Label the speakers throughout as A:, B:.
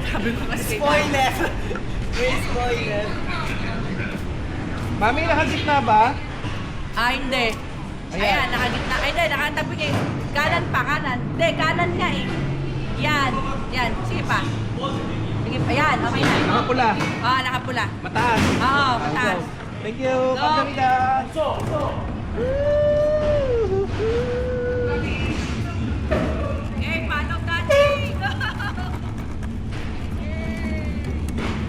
A: Sabi ko kasi
B: Spoiler! May spoiler.
C: Mami, nakagitna ba?
A: Ah, hindi.
C: Ayan.
A: Ayan, nakagitna. Ay, hindi, nakatabi niya. Kanan pa, kanan. Hindi, kanan nga eh. Yan. Yan. Sige pa. Sige pa. Yan, okay na.
C: Nakapula.
A: Ah, nakapula.
C: Mataas.
A: Oo, mataas.
C: Thank you.
A: Go.
C: Kamsahamnida.
A: Eh, paano dati?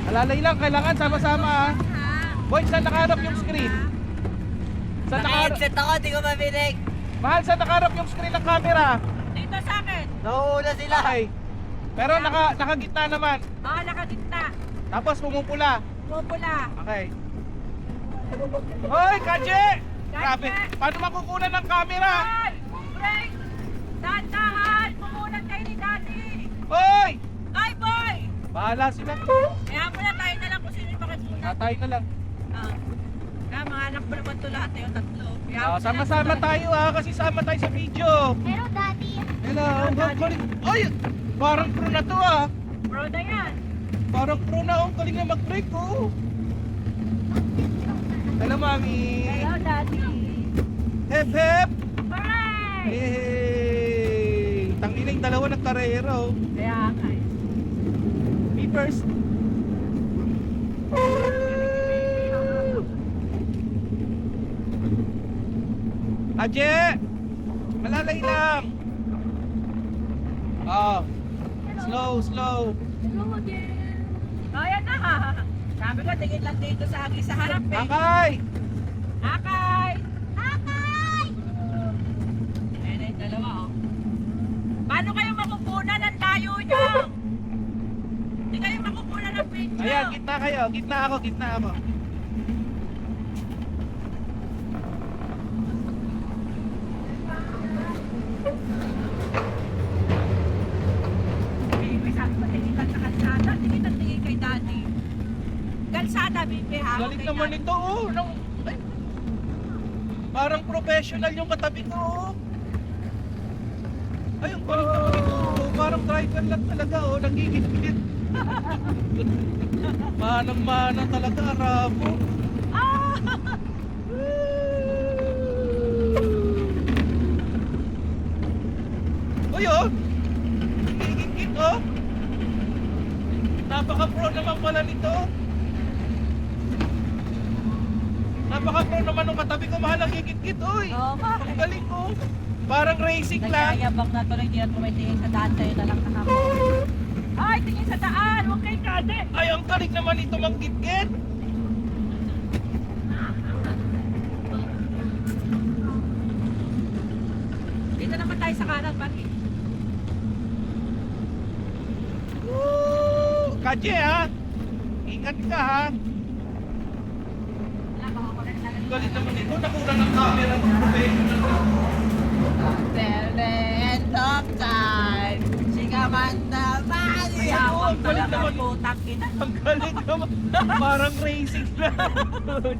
C: Alalay lang, kailangan sama-sama ah. Boy, saan nakaharap yung screen? Saan nakaharap?
B: Naka-headset ako, di ko mabinig.
C: Mahal, saan nakaharap yung screen ng camera?
A: Dito sa akin.
B: Nauuna sila.
C: Okay. Pero nakagitna naman.
A: Oo, nakagitna.
C: Tapos pumupula.
A: Pupula.
C: Okay. Hoy, Kaje! Grabe. Paano makukunan ng camera?
A: Ay! Break! Dandahan! Pumunat kayo ni Daddy!
C: Hoy!
A: Ay, boy!
C: Bahala sila.
A: Kaya pala tayo na lang kung sino yung makipuna.
C: Tatay na lang.
A: Kaya mga anak ko naman ito lahat yung tatlo. Kaya
C: Ah, sama-sama tayo ah, kasi sama tayo sa video.
D: Pero daddy,
C: Hello, galing. Ay! Parang pro na to ah.
A: Bro na yan.
C: Parang pro na oh. Galing na mag-break oh. Hello, Mami.
A: Hello, Daddy.
C: Hep, hep.
A: Hooray!
C: Hey! Tangiling dalawa ng karera oh.
A: Kaya nga eh.
C: Me first. Aje! Malalay lang. Ah. Slow, slow.
A: Hello again. Ayan na. Sabi ko, tingin lang dito sa akin sa harap eh.
C: Akay!
A: Akay! Ayan na yung dalawa oh. Paano kayo makukunan ng tayo nyo? Hindi kayo makukunan ng picture.
C: Ayan, gitna kayo. Gitna ako, gitna ako.
A: Baby, sabi ko, tingin lang sa kalsada. Tingin lang tingin kay Daddy. Kalsada, baby, ha?
C: Galing naman ito oh. Ay. Parang professional yung katabi ko oh. Ay, ang galing naman ito oh. Parang driver lang talaga oh. Nagigit-git. Manang-mana talaga, Arabo.
A: Ah!
C: Uy oh. Nagigit-git oh. Napaka-pro naman pala nito. Napaka-pro naman nung katabi ko. Mahal ang gigit-git uy.
A: Oo,
C: Ang galing oh. Parang racing lang.
A: Nagyayabang na tuloy, hindi na tumitingin sa daan, sa'yo na lang nakapos. Ay, tingin sa daan! Huwag kay Kade!
C: Ay, ang galing naman ito manggit-git.
A: Dito naman tayo sa kanan, pati.
C: Woo! Kaje ha. Ingat ka ha.
A: Wala, makakorek na lang.
C: Ang galing naman ito. Nakuha ng camera ng professional.
B: The end of time. Sigamanda Mali.
A: Kaya
C: Oo,
A: ako
C: ang galing
A: talaga
C: naman.
A: putang ina.
C: Ang galing naman. Parang racing lang.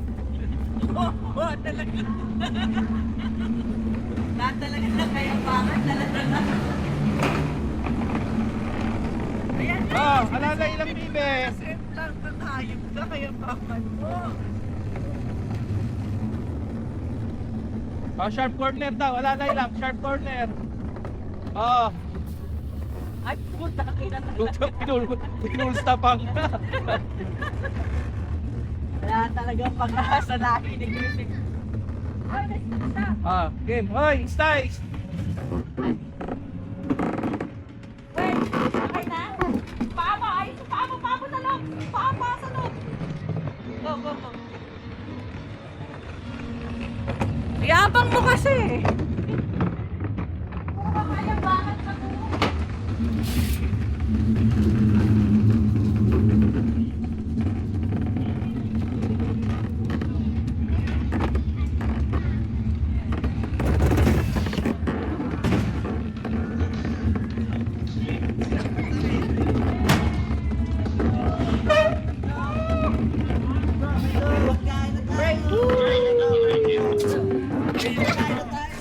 A: Oo, talaga. Lahat talaga na kaya pangat, talaga na. Ayan na.
C: Oh, alalay lang, bibe.
A: Same lang ng hayop ka, kaya pangat mo.
C: Oh, sharp corner daw. Alalay lang, sharp corner. Oh,
A: Ay, putang ina talaga.
C: pinulstapang ka.
A: Wala talaga pag-asa dahil nag-isip. Ay, nasa.
C: Ah, game. Hoy, stay.
A: Wait, okay na? Paa mo, ay, paa mo sa loob. Paa sa loob. Go, go, go. Yabang mo kasi. Puro kaya bakit ka mo?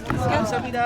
C: Kamsahamnida.